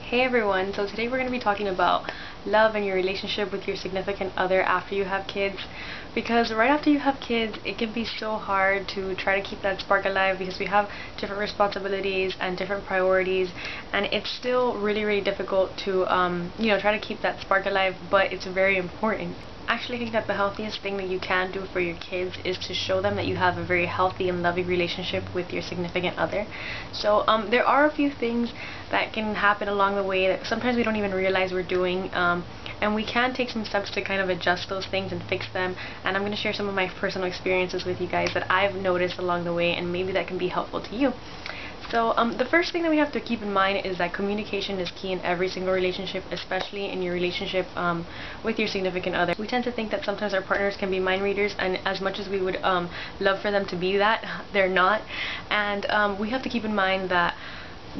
Hey everyone, so today we're going to be talking about love and your relationship with your significant other after you have kids. Because right after you have kids, it can be so hard to try to keep that spark alive because we have different responsibilities and different priorities, and it's still really difficult to try to keep that spark alive, but it's very important. Actually, I think that the healthiest thing that you can do for your kids is to show them that you have a very healthy and loving relationship with your significant other. So there are a few things that can happen along the way that sometimes we don't even realize we're doing, and we can take some steps to kind of adjust those things and fix them. And I'm going to share some of my personal experiences with you guys that I've noticed along the way, and maybe that can be helpful to you. So the first thing that we have to keep in mind is that communication is key in every single relationship, especially in your relationship with your significant other. We tend to think that sometimes our partners can be mind readers, and as much as we would love for them to be that, they're not. And we have to keep in mind that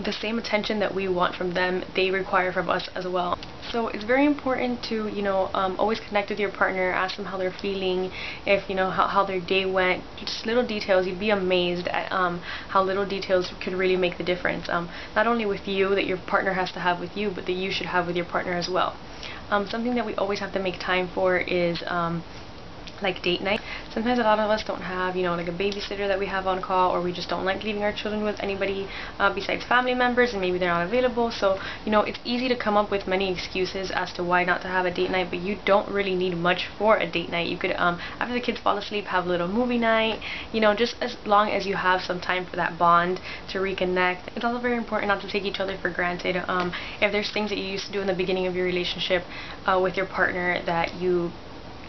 the same attention that we want from them, they require from us as well. So it's very important to, always connect with your partner, ask them how they're feeling, if, how their day went, just little details. You'd be amazed at how little details could really make the difference. Not only with you, that your partner has to have with you, but that you should have with your partner as well. Something that we always have to make time for is like date night. Sometimes a lot of us don't have, like a babysitter that we have on call, or we just don't like leaving our children with anybody besides family members, and maybe they're not available. So, it's easy to come up with many excuses as to why not to have a date night, but you don't really need much for a date night. You could, after the kids fall asleep, have a little movie night, just as long as you have some time for that bond to reconnect. It's also very important not to take each other for granted. If there's things that you used to do in the beginning of your relationship with your partner that you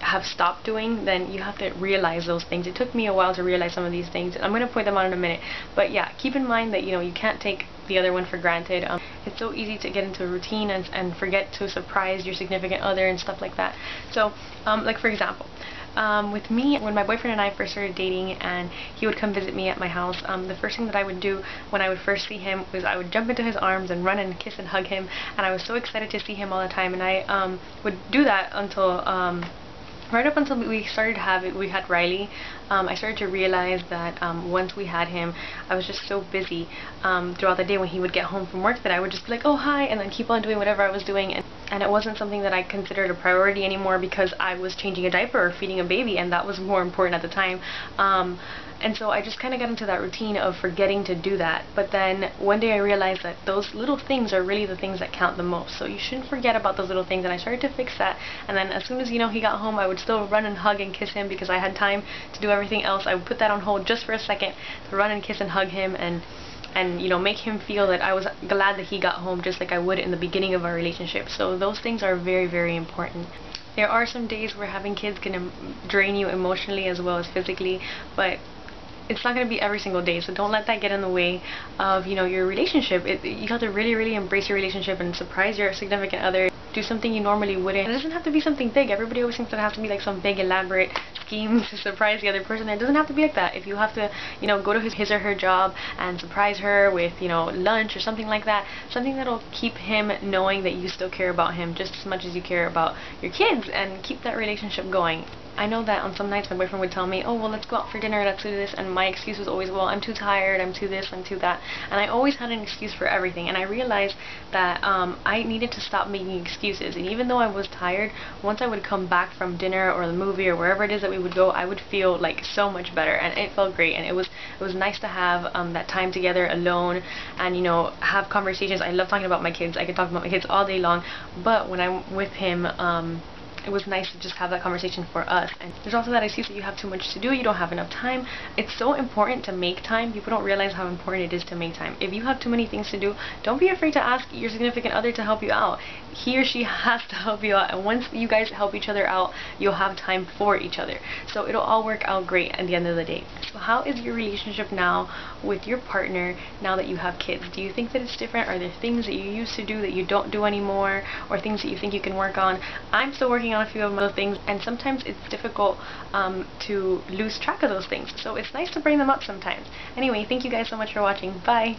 have stopped doing, then you have to realize those things. It took me a while to realize some of these things. I'm going to point them out in a minute. But yeah, keep in mind that, you can't take the other one for granted. It's so easy to get into a routine and forget to surprise your significant other and stuff like that. So, like for example, with me, when my boyfriend and I first started dating and he would come visit me at my house, the first thing that I would do when I would first see him was I would jump into his arms and run and kiss and hug him, and I was so excited to see him all the time. And I would do that until right up until we had Riley. I started to realize that once we had him, I was just so busy throughout the day when he would get home from work that I would just be like, oh hi, and then keep on doing whatever I was doing, and it wasn't something that I considered a priority anymore because I was changing a diaper or feeding a baby, and that was more important at the time. And so I just kind of got into that routine of forgetting to do that. But then one day I realized that those little things are really the things that count the most. So you shouldn't forget about those little things, and I started to fix that. And then as soon as, he got home, I would still run and hug and kiss him because I had time to do everything else. I would put that on hold just for a second to run and kiss and hug him and make him feel that I was glad that he got home, just like I would in the beginning of our relationship. So those things are very important. There are some days where having kids can drain you emotionally as well as physically, but it's not going to be every single day, so don't let that get in the way of, your relationship. You have to really embrace your relationship and surprise your significant other. Do something you normally wouldn't. It doesn't have to be something big. Everybody always thinks that it has to be like some big elaborate scheme to surprise the other person. It doesn't have to be like that. If you have to, go to his or her job and surprise her with, lunch or something like that, something that'll keep him knowing that you still care about him just as much as you care about your kids, and keep that relationship going. I know that on some nights my boyfriend would tell me, oh, well, let's go out for dinner, let's do this, and my excuse was always, well, I'm too tired, I'm too this, I'm too that, and I always had an excuse for everything. And I realized that I needed to stop making excuses, and even though I was tired, once I would come back from dinner or the movie or wherever it is that we would go, I would feel like so much better, and it felt great, and it was nice to have that time together alone and, have conversations. I love talking about my kids. I could talk about my kids all day long, but when I'm with him, it was nice to just have that conversation for us. And there's also that excuse that you have too much to do, you don't have enough time. It's so important to make time. People don't realize how important it is to make time. If you have too many things to do, don't be afraid to ask your significant other to help you out. He or she has to help you out, and once you guys help each other out, you'll have time for each other. So it'll all work out great at the end of the day. So how is your relationship now with your partner now that you have kids? Do you think that it's different? Are there things that you used to do that you don't do anymore, or things that you think you can work on? I'm still working on a few of those things, and sometimes it's difficult to lose track of those things. So it's nice to bring them up sometimes. Anyway, thank you guys so much for watching. Bye!